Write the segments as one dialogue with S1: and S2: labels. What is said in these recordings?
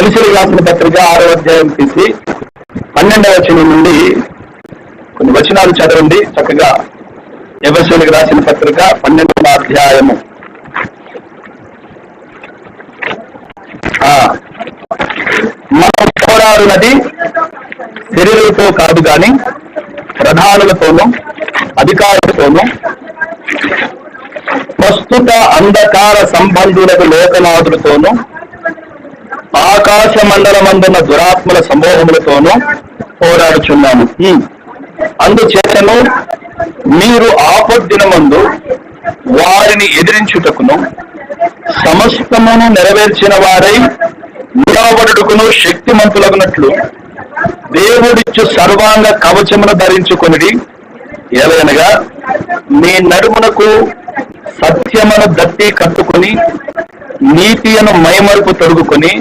S1: ఎఫెసీయులకు రాసిన పత్రిక 6వ అధ్యాయం తీసి 12వ వచనం నుండి కొన్ని వచనాలు చదవండి చక్కగా. ఎఫెసీయులకు రాసిన పత్రిక 12వ అధ్యాయము. మనం పోరాడునది శరీరులతో కాదు గాని ప్రధానులతోనూ అధికారులతోనూ ప్రస్తుత అంధకార సంబంధులకు లోకనాథులతోనూ ఆకాశ మండలమందున్న దురాత్మల సమూహములతోనూ పోరాడుచున్నాము. అందుచేతను మీరు ఆపద్దినమందు వారిని ఎదిరించుటకును సమస్తమును నెరవేర్చిన వారై నిలబడుటకును శక్తిమంతులగునట్లు దేవుడిచ్చు సర్వాంగ కవచమును ధరించుకొనిడి. ఏలయనగా మీ నడుమునకు సత్యమును దట్టి కట్టుకుని నీతియను మైమరుపు తొడుగుకొని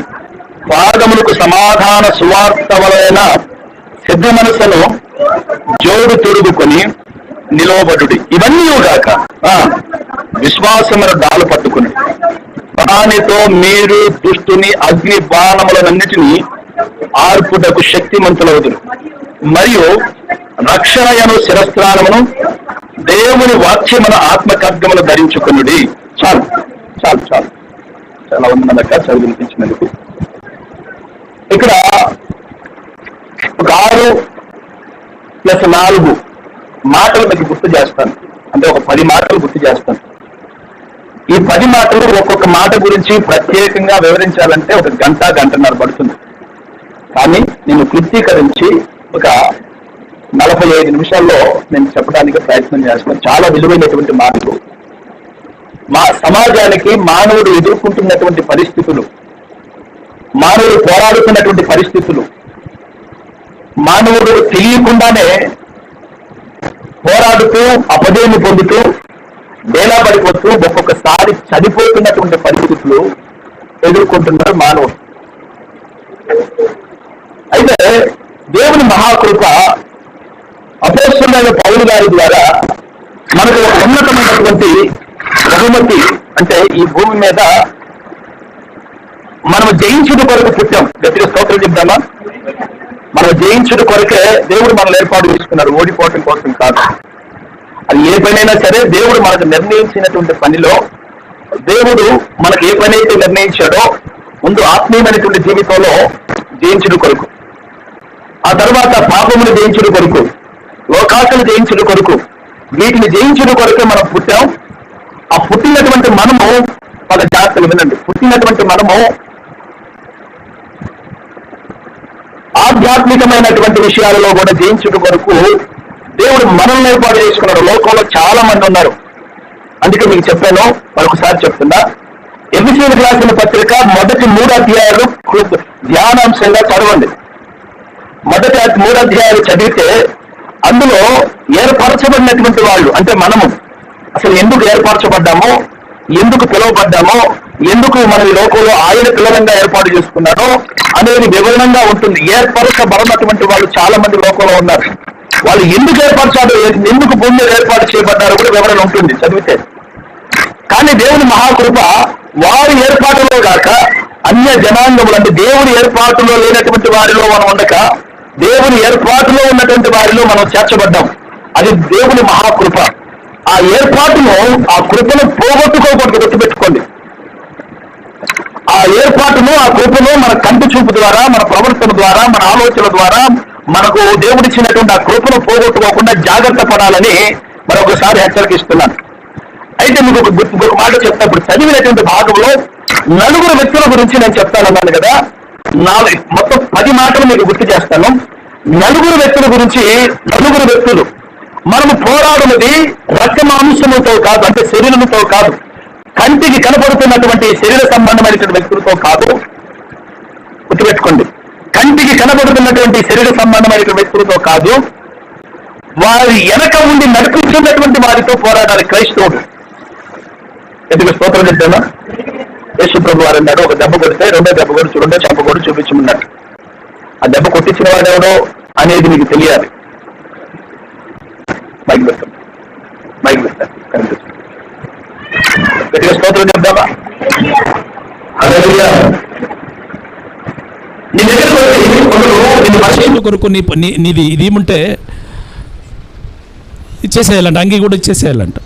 S1: పాదములకు సమాధాన సువార్తవలైన సిద్ధ మనసును జోడు తొడుగుకొని నిలవబడుడి. ఇవన్నీ గాక విశ్వాసమును డాలు పట్టుకుని దానితో మీరు దుష్టుని అగ్ని బాణములన్నిటినీ ఆర్పుటకు శక్తిమంతులవుదురు. మరియు రక్షణయను శిరస్త్రానమును దేవుని వాక్యమును ఆత్మఖడ్గమును ధరించుకునుడి. చాలు చాలు చాలు చాలా ఉందనక చదివినిపించినందుకు. ఇక్కడ ఒక 6+4 మాటలు మీకు గుర్తు చేస్తాను. అంటే ఒక 10 మాటలు గుర్తు చేస్తాను. ఈ 10 మాటలు ఒక్కొక్క మాట గురించి ప్రత్యేకంగా వివరించాలంటే ఒక గంటన్నర పడుతుంది. కానీ నేను క్లుప్తీకరించి ఒక 45 నిమిషాల్లో నేను చెప్పడానికి ప్రయత్నం చేస్తాను. చాలా విలువైనటువంటి మాటలు. మా సమాజానికి మానవుడు ఎదుర్కొంటున్నటువంటి పరిస్థితులు, మానవుడు పోరాడుతున్నటువంటి పరిస్థితులు, మానవుడు తెలియకుండానే పోరాడుతూ అపజయం పొందుతూ డేలా పడిపోతూ ఒక్కొక్కసారి చనిపోతున్నటువంటి పరిస్థితులు ఎదుర్కొంటున్నారు మానవుడు. అయితే దేవుని మహాకృప అపోస్తలుడైన పౌలు గారి ద్వారా మనకు ఒక ఉన్నతమైనటువంటి బహుమతి. అంటే ఈ భూమి మీద మనం జయించుడు కొరకు పుట్టాం. గట్టిగా స్తోత్రం చెప్తామా? మనం జయించుడు కొరకే దేవుడు మనల్ని ఏర్పాటు చేసుకున్నాడు, ఓడిపోవటం కోసం కాదు. అది ఏ పనైనా సరే దేవుడు మనకు నిర్ణయించినటువంటి పనిలో దేవుడు మనకు ఏ పని అయితే నిర్ణయించాడో ముందు ఆత్మీయమైనటువంటి జీవితంలో జయించుడు కొరకు, ఆ తర్వాత పాపమును జయించుడు కొరకు, లోకాశను జయించుడు కొరకు, వీటిని జయించుడు కొరకే మనం పుట్టాం. ఆ పుట్టినటువంటి మనము ఒక జాగ్రత్తలు వినండి. పుట్టినటువంటి మనము ఆధ్యాత్మికమైనటువంటి విషయాలలో కూడా జయించుడు కొరకు దేవుడు మనల్ని ఏర్పాటు చేసుకున్నాడు. లోకంలో చాలా మంది ఉన్నారు. అందుకే మీకు చెప్పాను, మరొకసారి చెప్తున్నా. ఎఫెసీయులకు రాసిన పత్రిక మొదటి 3 అధ్యాయాలు ధ్యానాంశంగా చదవండి. మొదటి 3 అధ్యాయాలు చదివితే అందులో ఏర్పరచబడినటువంటి వాళ్ళు, అంటే మనము అసలు ఎందుకు ఏర్పరచబడ్డామో, ఎందుకు పిలువబడ్డామో, ఎందుకు మనం ఈ లోకంలో ఆయన పిల్లలంగా ఏర్పాటు చేసుకున్నాడో అనేది వివరణంగా ఉంటుంది. ఏర్పరచబడినటువంటి వాళ్ళు చాలా మంది లోకంలో ఉన్నారు. వాళ్ళు ఎందుకు ఏర్పరచాడు, ఎందుకు భూమి మీద ఏర్పాటు చేయబడ్డారో కూడా వివరణ ఉంటుంది చదివితే. కానీ దేవుని మహాకృప వారి ఏర్పాటులో కాక అన్య జనాంగములు, అంటే దేవుని ఏర్పాటులో లేనటువంటి వారిలో మనం ఉండక దేవుని ఏర్పాటులో ఉన్నటువంటి వారిలో మనం చేర్చబడ్డాం. అది దేవుని మహాకృప. ఆ ఏర్పాటును, ఆ కృపను పోగొట్టుకోకూడదు, గుర్తుపెట్టుకోండి. ఆ ఏర్పాటును, ఆ కృపను మన కంటి చూపు ద్వారా, మన ప్రవర్తన ద్వారా, మన ఆలోచన ద్వారా మనకు దేవుడిచ్చినటువంటి ఆ కృపను పోగొట్టుకోకుండా జాగ్రత్త పడాలని మరొకసారి హెచ్చరికిస్తున్నాను. అయితే మీకు ఒక మాట చెప్తా. ఇప్పుడు చదివినటువంటి భాగంలో 4 వ్యక్తుల గురించి నేను చెప్తానన్నాను కదా. మొత్తం 10 మాటలు మీకు గుర్తు చేస్తాను. 4 వ్యక్తుల గురించి. 4 వ్యక్తులు. మనము పోరాడున్నది రక్త మాంసముతో కాదు, అంటే శరీరంతో కాదు, కంటికి కనబడుతున్నటువంటి శరీర సంబంధమైనటువంటి వ్యక్తులతో కాదు. గుర్తుపెట్టుకోండి, కంటికి కనబడుతున్నటువంటి శరీర సంబంధమైనటువంటి వ్యక్తులతో కాదు, వారి వెనక ఉండి నడిపించున్నటువంటి వారితో పోరాడాలి క్రైస్తవుడు. ఎందుకు స్తోత్రం చెప్తాను. యేసు ప్రభు వారు అన్నాడు, ఒక దెబ్బ కొడితే రెండో దెబ్బ కొడు, రెండో చెంప కొడు చూపించమన్నాడు. ఆ దెబ్బ కొట్టించిన వాడెవడో అనేది మీకు తెలియాలి. మైక్ పెడతాను కనిపిస్తుంది. గట్టిగా స్తోత్రం చెప్తామా? నీ దగ్గరకు వచ్చి కొందరు
S2: కొరకు నీది ఇది ఏముంటే ఇచ్చేసేయాలంట, అంగీ కూడా ఇచ్చేసేయాలంట.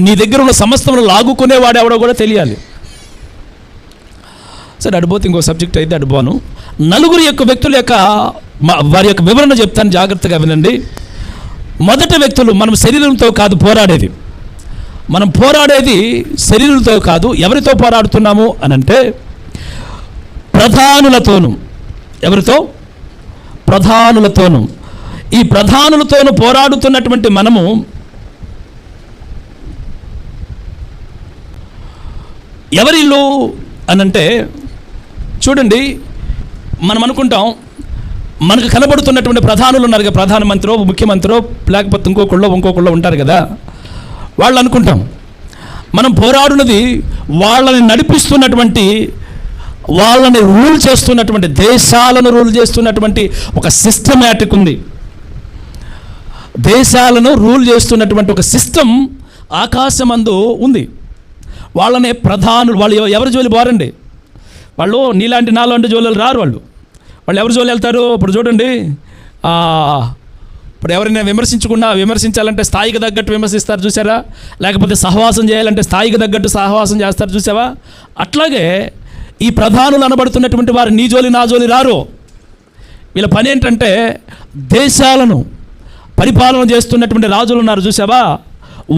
S2: నీ దగ్గర ఉన్న సమస్తమును లాగుకునేవాడు ఎవడో కూడా తెలియాలి. సరే అడిపోతే ఇంకో సబ్జెక్ట్ అయితే అడిపోను. నలుగురు యొక్క వ్యక్తుల యొక్క వారి యొక్క వివరణ చెప్తాను, జాగ్రత్తగా వినండి. మొదటి వ్యక్తులు, మనం శరీరంతో కాదు పోరాడేది, మనం పోరాడేది శరీరంతో కాదు. ఎవరితో పోరాడుతున్నాము అనంటే ప్రధానులతోను. ఎవరితో? ప్రధానులతోను. ఈ ప్రధానులతోను పోరాడుతున్నటువంటి మనము ఎవరిల్లు అనంటే చూడండి, మనం అనుకుంటాం మనకు కనబడుతున్నటువంటి ప్రధానులు ఉన్నారు కదా, ప్రధానమంత్రో ముఖ్యమంత్రో లేకపోతే ఇంకొకళ్ళు ఉంటారు కదా, వాళ్ళు అనుకుంటాం మనం పోరాడున్నది వాళ్ళని నడిపిస్తున్నటువంటి, వాళ్ళని రూల్ చేస్తున్నటువంటి, దేశాలను రూల్ చేస్తున్నటువంటి ఒక సిస్టమాటిక్ ఉంది. దేశాలను రూల్ చేస్తున్నటువంటి ఒక సిస్టమ్ ఆకాశమందు ఉంది. వాళ్ళనే ప్రధానులు. వాళ్ళు ఎవరి జోలి పోరండి, వాళ్ళు నీలాంటి నాలాంటి జోలు రారు. వాళ్ళు ఎవరి జోలి వెళ్తారు? ఇప్పుడు చూడండి, ఇప్పుడు ఎవరైనా విమర్శించాలంటే స్థాయికి తగ్గట్టు విమర్శిస్తారు చూసారా, లేకపోతే సహవాసం చేయాలంటే స్థాయికి తగ్గట్టు సహవాసం చేస్తారు చూసావా. అట్లాగే ఈ ప్రధానులు అనబడుతున్నటువంటి వారు నీ జోలి నా జోలి రారు. వీళ్ళ పని ఏంటంటే దేశాలను పరిపాలన చేస్తున్నటువంటి రాజులు ఉన్నారు చూసావా,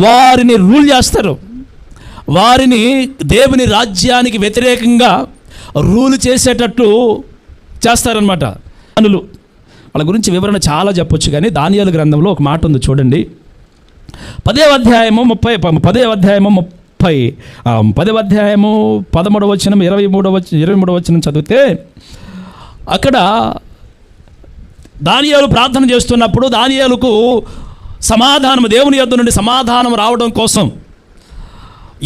S2: వారిని రూల్ చేస్తారు, వారిని దేవుని రాజ్యానికి వ్యతిరేకంగా రూల్ చేసేటట్టు చేస్తారనమాట. అనులు వాళ్ళ గురించి వివరణ చాలా చెప్పొచ్చు, కానీ దానియేలు గ్రంథంలో ఒక మాట ఉంది చూడండి. 10వ అధ్యాయము 13వ వచనం 23వ వచనం చదివితే అక్కడ దానియేలు ప్రార్థన చేస్తున్నప్పుడు దానియేలుకు సమాధానం, దేవుని యొద్ద నుండి సమాధానం రావడం కోసం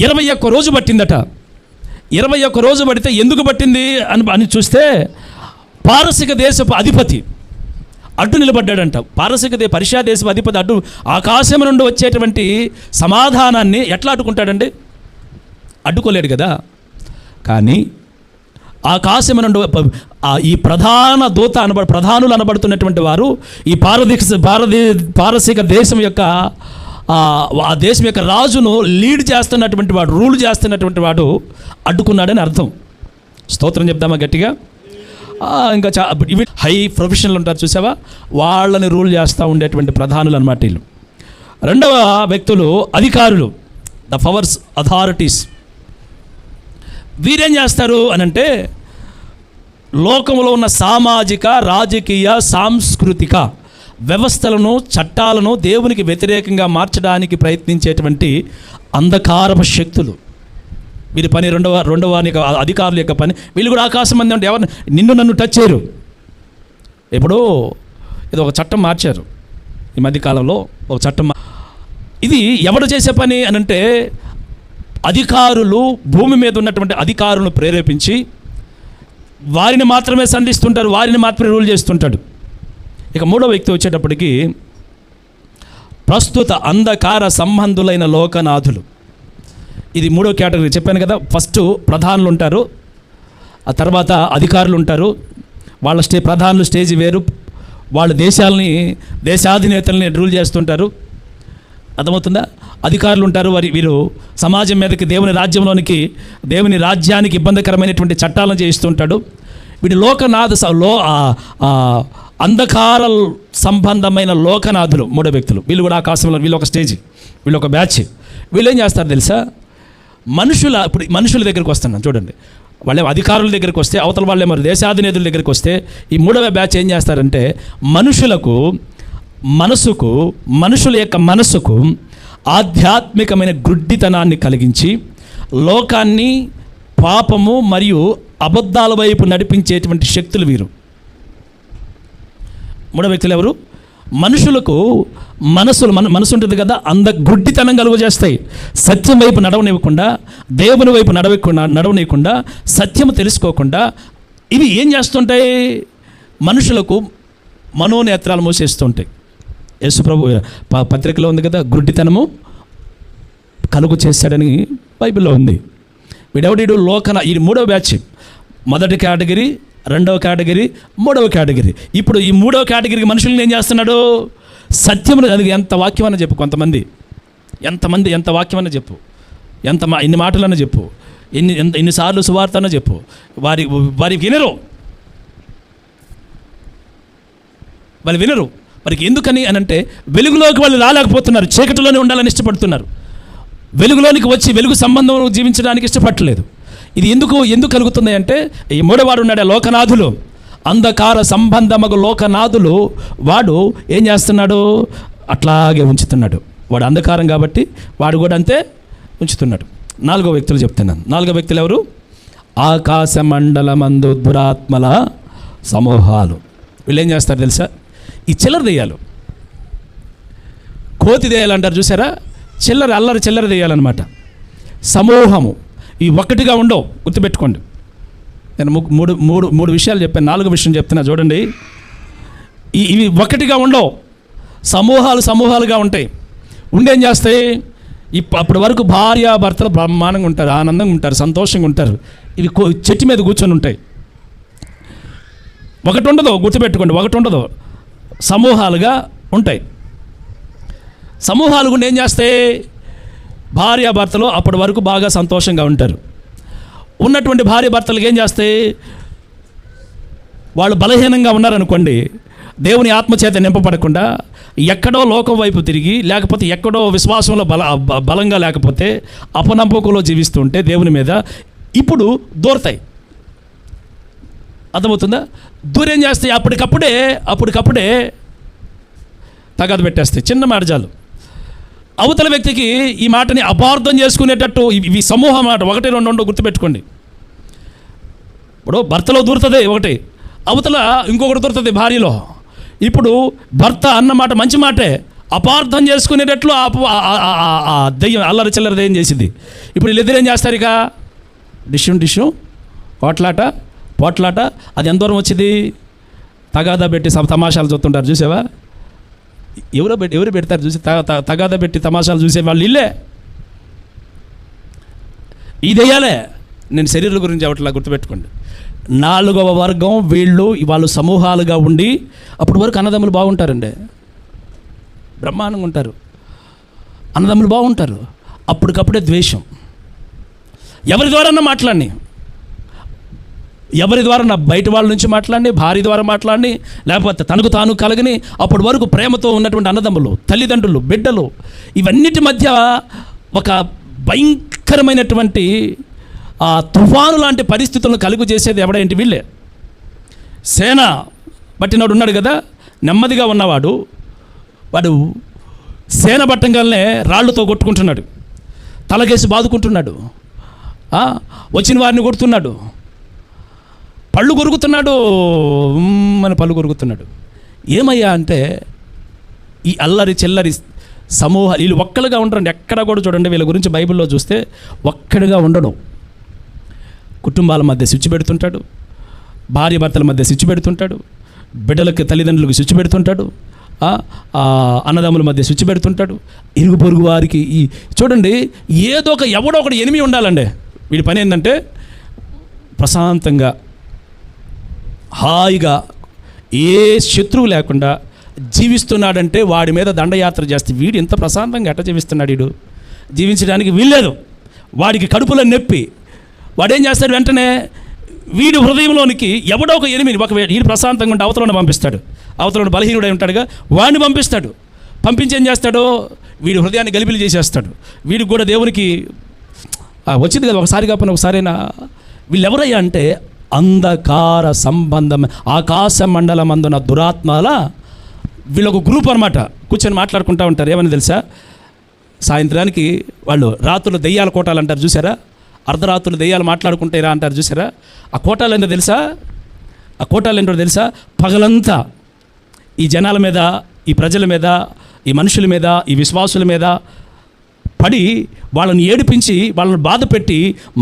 S2: 21 రోజు పట్టిందట. 21 రోజు పడితే ఎందుకు పట్టింది అని చూస్తే పారసిక దేశపు అధిపతి అడ్డు నిలబడ్డాడంట. పర్షియా దేశపు అధిపతి అడ్డు, ఆకాశం నుండి వచ్చేటువంటి సమాధానాన్ని ఎట్లా అడ్డుకుంటాడండి? అడ్డుకోలేడు కదా. కానీ ఆకాశం నుండి ఈ ప్రధానులు అనబడుతున్నటువంటి వారు ఈ పారసిక దేశం యొక్క ఆ దేశం యొక్క రాజును లీడ్ చేస్తున్నటువంటి వాడు, రూల్ చేస్తున్నటువంటి వాడు అడ్డుకున్నాడని అర్థం. స్తోత్రం చెప్దామా గట్టిగా? ఇంకా ఇవి హై ప్రొఫెషనల్ ఉంటారు చూసావా, వాళ్ళని రూల్ చేస్తూ ఉండేటువంటి ప్రధానులు అన్నమాట వీళ్ళు. రెండవ వ్యక్తులు అధికారులు, ద పవర్స్, అథారిటీస్. వీరేం చేస్తారు అనంటే లోకంలో ఉన్న సామాజిక, రాజకీయ, సాంస్కృతిక వ్యవస్థలను, చట్టాలను దేవునికి వ్యతిరేకంగా మార్చడానికి ప్రయత్నించేటువంటి అంధకారపు శక్తులు. వీరి పని రెండవ అధికారుల యొక్క పని. వీళ్ళు కూడా ఆకాశం మంది అంటే ఎవరు నిన్ను నన్ను టచ్ చేయరు. ఇప్పుడు ఇది ఒక చట్టం మార్చారు ఈ మధ్యకాలంలో, ఒక చట్టం. ఇది ఎవరు చేసే పని అనంటే అధికారులు, భూమి మీద ఉన్నటువంటి అధికారులను ప్రేరేపించి వారిని మాత్రమే సంధిస్తుంటారు, వారిని మాత్రమే రూల్ చేస్తుంటాడు. ఇక మూడో వ్యక్తి వచ్చేటప్పటికి ప్రస్తుత అంధకార సంబంధులైన లోకనాథులు. ఇది మూడో కేటగిరీ చెప్పాను కదా. ఫస్ట్ ప్రధానులు ఉంటారు, ఆ తర్వాత అధికారులు ఉంటారు. వాళ్ళ ప్రధానులు స్టేజ్ వేరు, వాళ్ళ దేశాధినేతల్ని రూల్ చేస్తుంటారు. అర్థమవుతుందా? అధికారులు ఉంటారు, వీరు సమాజం మీదకి, దేవుని రాజ్యంలోనికి, దేవుని రాజ్యానికి ఇబ్బందికరమైనటువంటి చట్టాలను చేయిస్తుంటాడు. వీడి అంధకార సంబంధమైన లోకనాథులు మూడో వ్యక్తులు. వీళ్ళు కూడా ఆకాశంలో, వీళ్ళు ఒక స్టేజ్, వీళ్ళు ఒక బ్యాచ్. వీళ్ళు ఏం చేస్తారు తెలుసా? ఇప్పుడు మనుషుల దగ్గరికి వస్తున్నాను చూడండి. వాళ్ళే అధికారుల దగ్గరికి వస్తే, అవతల వాళ్ళే మరి దేశాధినేతుల దగ్గరికి వస్తే, ఈ మూడవ బ్యాచ్ ఏం చేస్తారంటే మనుషుల యొక్క మనసుకు ఆధ్యాత్మికమైన గుడ్డితనాన్ని కలిగించి లోకాన్ని పాపము మరియు అబద్ధాల వైపు నడిపించేటువంటి శక్తులు వీరు. మూడో వ్యక్తులు ఎవరు? మనుషులకు మనసు ఉంటుంది కదా, గుడ్డితనం కలుగజేస్తాయి. సత్యం వైపు నడవనివ్వకుండా, దేవుని వైపు నడవనివ్వకుండా, సత్యము తెలుసుకోకుండా ఇవి ఏం చేస్తుంటాయి? మనుషులకు మనోనేత్రాలు మూసేస్తుంటాయి. యేసుప్రభు పత్రికలో ఉంది కదా, గుడ్డితనము కలుగు చేశాడని బైబిల్లో ఉంది. వీడెవడీడు ఈ మూడో బ్యాచ్. మొదటి కేటగిరీ రెండవ కేటగిరీ, మూడవ కేటగిరీ. ఇప్పుడు ఈ మూడవ కేటగిరీకి మనుషులను ఏం చేస్తున్నాడు? సత్యమును, అది ఎంత వాక్యమన్నా చెప్పు, కొంతమంది ఎంత వాక్యమన్నా చెప్పు, ఎన్ని మాటలన్నా చెప్పు, ఎన్నిసార్లు సువార్త అన్నా చెప్పు, వారికి వినరు. వాళ్ళు వినరు. వారికి ఎందుకని అని అంటే వెలుగులోకి వాళ్ళు రాలేకపోతున్నారు, చీకటిలోనే ఉండాలని ఇష్టపడుతున్నారు. వెలుగులోనికి వచ్చి వెలుగు సంబంధం జీవించడానికి ఇష్టపడలేదు. ఇది ఎందుకు కలుగుతుంది అంటే, ఈ మూడవాడు ఉన్నాడు, లోకనాథులు, అంధకార సంబంధమగు లోకనాథులు. వాడు ఏం చేస్తున్నాడు? అట్లాగే ఉంచుతున్నాడు. వాడు అంధకారం కాబట్టి వాడు కూడా అంతే ఉంచుతున్నాడు. 4వ వ్యక్తులు చెప్తున్నాను. 4వ వ్యక్తులు ఎవరు? ఆకాశ మండలమందు దురాత్మల సమూహాలు. వీళ్ళు ఏం చేస్తారు తెలుసా? ఈ చిల్లర దెయ్యాలు, కోతి దెయ్యాలు అంటారు చూసారా? అల్లరి చిల్లర దెయ్యాలన్నమాట. సమూహము. ఈ ఒక్కటిగా ఉండవు, గుర్తుపెట్టుకోండి. నేను మూడు విషయాలు చెప్పాను, 4వ విషయం చెప్తున్నా చూడండి. ఇవి ఒక్కటిగా ఉండవు, సమూహాలుగా ఉంటాయి. ఉండేం చేస్తాయి? అప్పటి వరకు భార్యాభర్తలు బ్రహ్మాండంగా ఉంటారు, ఆనందంగా ఉంటారు, సంతోషంగా ఉంటారు. ఇవి చెట్టు మీద కూర్చొని ఉంటాయి. ఒకటి ఉండదు, గుర్తుపెట్టుకోండి, ఒకటి ఉండదు, సమూహాలుగా ఉంటాయి. సమూహాలు గుండా ఏం చేస్తాయి? భార్యాభర్తలు అప్పటి వరకు బాగా సంతోషంగా ఉంటారు. ఉన్నటువంటి భార్యాభర్తలకు ఏం చేస్తాయి? వాళ్ళు బలహీనంగా ఉన్నారనుకోండి, దేవుని ఆత్మచేత నింపబడకుండా ఎక్కడో లోకం వైపు తిరిగి, లేకపోతే ఎక్కడో విశ్వాసంలో బలంగా లేకపోతే అపనమ్మకంలో జీవిస్తుంటే దేవుని మీద ఇప్పుడు దూరతాయి. అర్థమవుతుందా? దూరేం చేస్తాయి? అప్పటికప్పుడే తగాదు పెట్టేస్తాయి. చిన్న మాట చాలు, అవతల వ్యక్తికి ఈ మాటని అపార్థం చేసుకునేటట్టు. ఇవి సమూహం మాట, 1, 2 గుర్తుపెట్టుకోండి. ఇప్పుడు భర్తలో దూరుతుంది ఒకటి, అవతల ఇంకొకటి దూరుతుంది భార్యలో. ఇప్పుడు భర్త అన్నమాట మంచి మాటే, అపార్థం చేసుకునేటట్లు దెయ్యం, అల్లరి చిల్లర దెయ్యం చేసింది. ఇప్పుడు వీళ్ళిద్దరు ఏం చేస్తారు? ఇక డిష్యూ పోట్లాట. అది ఎంత దూరం వచ్చింది? తగాదా పెట్టి తమాషాలు చూస్తుంటారు చూసావా? ఎవరు పెడతారు చూసి తగాదా పెట్టి తమాషాలు చూసే వాళ్ళు ఇల్లే. ఈ దెయ్యాలే. నేను శరీరం గురించి అవట్లా, గుర్తుపెట్టుకోండి. 4వ వర్గం వాళ్ళు సమూహాలుగా ఉండి అప్పటి వరకు అన్నదమ్ములు బాగుంటారండి, బ్రహ్మాండంగా ఉంటారు, అన్నదమ్ములు బాగుంటారు. అప్పటికప్పుడే ద్వేషం. ఎవరి ద్వారా మాట్లాడి, బయట వాళ్ళ నుంచి మాట్లాడి, భార్య ద్వారా మాట్లాడి, లేకపోతే తనకు తాను కలగని అప్పటి వరకు ప్రేమతో ఉన్నటువంటి అన్నదమ్ములు, తల్లిదండ్రులు, బిడ్డలు, ఇవన్నిటి మధ్య ఒక భయంకరమైనటువంటి తుఫాను లాంటి పరిస్థితులను కలుగు చేసేది ఎవడేంటి? వీళ్ళే. సేన బట్టినవాడు ఉన్నాడు కదా, నెమ్మదిగా ఉన్నవాడు, వాడు సేన బట్టంగానే రాళ్లతో కొట్టుకుంటున్నాడు, తలకేసి బాదుకుంటున్నాడు, వచ్చిన వారిని కొడుతున్నాడు, పళ్ళు కొరుకుతున్నాడు, పళ్ళు కొరుకుతున్నాడు. ఏమయ్యా అంటే ఈ అల్లరి చిల్లరి సమూహాలు వీళ్ళు ఒక్కలుగా ఉండరండి. ఎక్కడ కూడా చూడండి, వీళ్ళ గురించి బైబిల్లో చూస్తే ఒక్కడిగా ఉండడం. కుటుంబాల మధ్య స్విచ్ పెడుతుంటాడు, భార్య భర్తల మధ్య స్విచ్ పెడుతుంటాడు, బిడ్డలకి తల్లిదండ్రులకు స్విచ్ పెడుతుంటాడు, అన్నదమ్ముల మధ్య స్విచ్ పెడుతుంటాడు, ఇరుగు పొరుగు వారికి. చూడండి, ఎవడో ఒకటి ఎనిమి ఉండాలండి. వీడి పని ఏంటంటే ప్రశాంతంగా హాయిగా ఏ శత్రువు లేకుండా జీవిస్తున్నాడంటే వాడి మీద దండయాత్ర చేస్తే వీడు ఎంత ప్రశాంతంగా ఎట్ట జీవిస్తున్నాడు? వీడు జీవించడానికి వీల్లేదు. వాడికి కడుపులో నొప్పి. వాడేం చేస్తాడు? వెంటనే వీడి హృదయంలోనికి ఎవడో ఒక ఎనిమిది, ఒకవేళ వీడు ప్రశాంతంగా ఉంటే అవతలను పంపిస్తాడు, అవతలను బలహీనుడై ఉంటాడుగా, వాడిని పంపిస్తాడు. పంపించి ఏం చేస్తాడో వీడి హృదయాన్ని గలిబిలి చేసేస్తాడు. వీడికి కూడా దేవునికి వచ్చింది కదా ఒకసారి కాకపోయినా ఒకసారైనా. వీళ్ళెవరయ్యా అంటే అంధకార సంబంధం, ఆకాశ మండలం అందున దురాత్మల వీళ్ళొక గ్రూప్ అనమాట. కూర్చొని మాట్లాడుకుంటూ ఉంటారు. ఏమని తెలుసా? సాయంత్రానికి వాళ్ళు రాత్రులు దెయ్యాల కోటాలు అంటారు చూసారా? అర్ధరాత్రులు దెయ్యాలు మాట్లాడుకుంటారా అంటారు చూసారా? ఆ కోటాలు ఏంటో తెలుసా? పగలంతా ఈ జనాల మీద, ఈ ప్రజల మీద, ఈ మనుషుల మీద, ఈ విశ్వాసుల మీద పడి వాళ్ళని ఏడిపించి, వాళ్ళని బాధ పెట్టి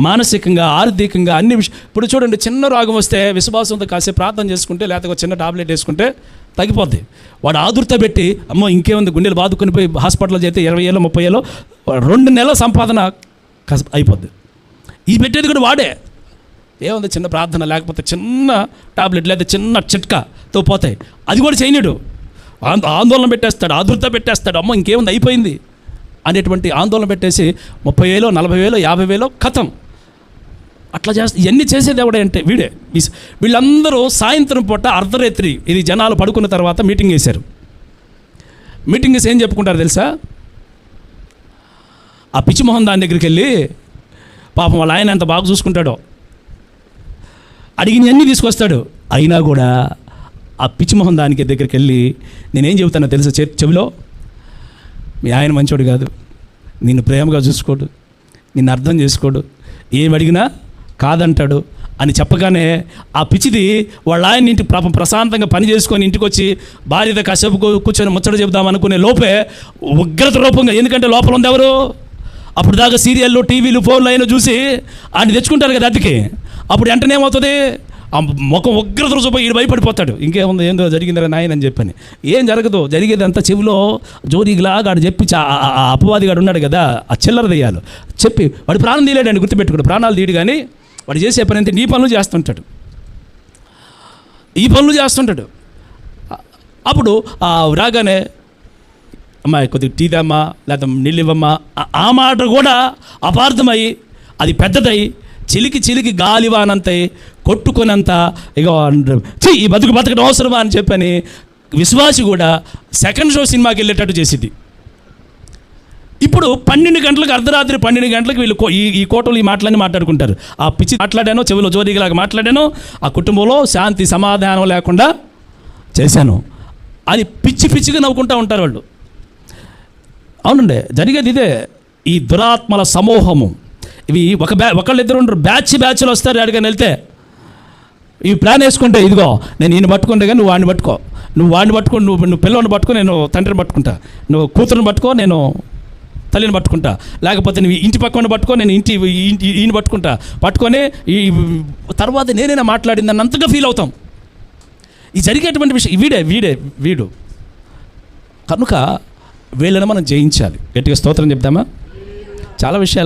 S2: మానసికంగా, ఆర్థికంగా అన్ని ఇప్పుడు చూడండి, చిన్న రోగం వస్తే విశ్వాసంతో కాసేపు ప్రార్థన చేసుకుంటే, లేకపోతే చిన్న టాబ్లెట్ వేసుకుంటే తగ్గిపోద్ది. వాడు ఆదుర్త పెట్టి అమ్మో ఇంకేముంది గుండెలు బాదుకొని పోయి హాస్పిటల్లో చేస్తే 20 ఏళ్ళు 30 ఏళ్ళు 2 నెలల సంపాదన అయిపోద్ది. ఈ పెట్టేది కూడా వాడే. ఏముంది చిన్న ప్రార్థన, లేకపోతే చిన్న టాబ్లెట్, లేదా చిన్న చిట్కాతో పోతాయి. అది కూడా చేయనీడు. ఆందోళన పెట్టేస్తాడు, ఆదుర్త పెట్టేస్తాడు. అమ్మ ఇంకేముంది, అయిపోయింది అనేటువంటి ఆందోళన పెట్టేసి 30,000, 40,000, 50,000 కథం అట్లా చేస్తే. ఇవన్నీ చేసేది ఎవడే అంటే వీడే. వీళ్ళందరూ సాయంత్రం పూట అర్ధరాత్రి ఇది జనాలు పడుకున్న తర్వాత మీటింగ్ వేశారు. మీటింగ్ వేసి ఏం చెప్పుకుంటారు తెలుసా? ఆ పిచ్చిమోహన్ దాని దగ్గరికి వెళ్ళి, పాపం వాళ్ళ ఆయన ఎంత బాగా చూసుకుంటాడో, అడిగినవన్నీ తీసుకొస్తాడు. అయినా కూడా ఆ పిచ్చిమోహన్ దానికి దగ్గరికి వెళ్ళి నేనేం చెబుతానో తెలుసా చెవిలో? మీ ఆయన మంచోడు కాదు, నిన్ను ప్రేమగా చూసుకోడు, నిన్ను అర్థం చేసుకోడు, ఏం అడిగినా కాదంటాడు అని చెప్పగానే ఆ పిచ్చిది వాళ్ళ ఆయన ఇంటి పాపం ప్రశాంతంగా పని చేసుకొని ఇంటికి వచ్చి భార్యతో కాసేపు కూర్చొని ముచ్చట చెబుదాం అనుకునే లోపే ఉగ్రత రూపంగా, ఎందుకంటే లోపల ఉంది ఎవరు? అప్పుడు దాకా సీరియల్లో, టీవీలు, ఫోన్లు అయినా చూసి ఆయన తెచ్చుకుంటారు కదా అద్దెకి. అప్పుడు వెంటనే ఏమవుతుంది? ఆ ముఖం ఉగ్రత రూపం ఈడు భయపడిపోతాడు. ఇంకేముంది, ఏందో జరిగిందిరా నాయన అని చెప్పని. ఏం జరగదు, జరిగేదంతా చెవిలో జోరీలాగా ఆడు చెప్పి ఆ అపవాదిగాడు ఉన్నాడు కదా, ఆ చిల్లర దెయ్యాలు చెప్పి వాడు ప్రాణం తీయలేడండి, గుర్తుపెట్టుకోడు. ప్రాణాలు తీయడు, కానీ వాడు చేసే పని అంతే, ఈ పనులు చేస్తుంటాడు. అప్పుడు రాగానే అమ్మాయి కొద్దిగా టీ తెమ్మా, లేదా నీళ్ళు ఇవ్వమ్మా, ఆ మాట కూడా అపార్థమై అది పెద్దదై చిలికి గాలివానంతై కొట్టుకునంత ఇక ఈ బతకడం అవసరమా అని చెప్పని విశ్వాసి కూడా సెకండ్ షో సినిమాకి వెళ్ళేటట్టు చేసింది. ఇప్పుడు 12 గంటలకు, అర్ధరాత్రి 12 గంటలకు వీళ్ళు ఈ కోటలు ఈ మాటలన్నీ మాట్లాడుకుంటారు. ఆ పిచ్చి మాట్లాడానో, చెవిలో జోరీలాగా మాట్లాడానో, ఆ కుటుంబంలో శాంతి సమాధానం లేకుండా చేశాను అని పిచ్చిగా నవ్వుకుంటూ ఉంటారు వాళ్ళు. అవునండి, జరిగేది ఇదే. ఈ దురాత్మల సమూహము ఇవి ఒకళ్ళిద్దరు ఉండరు, బ్యాచ్లు వస్తారు. అడిగాని వెళ్తే ఇవి ప్లాన్ వేసుకుంటే, ఇదిగో నేను ఈయన పట్టుకుంటే కానీ నువ్వు వాడిని పట్టుకో, నువ్వు పిల్లవాడిని పట్టుకో, నేను తండ్రిని పట్టుకుంటా, నువ్వు కూతురుని పట్టుకో, నేను తల్లిని పట్టుకుంటా, లేకపోతే నువ్వు ఇంటి పక్కన పట్టుకో, నేను ఈయన పట్టుకొని ఈ తర్వాత నేనైనా మాట్లాడిందని అంతగా ఫీల్ అవుతాం. ఈ జరిగేటువంటి విషయం వీడు కనుక వీళ్ళని మనం జయించాలి. గట్టిగా స్తోత్రం చెప్దామా? చాలా విషయాలు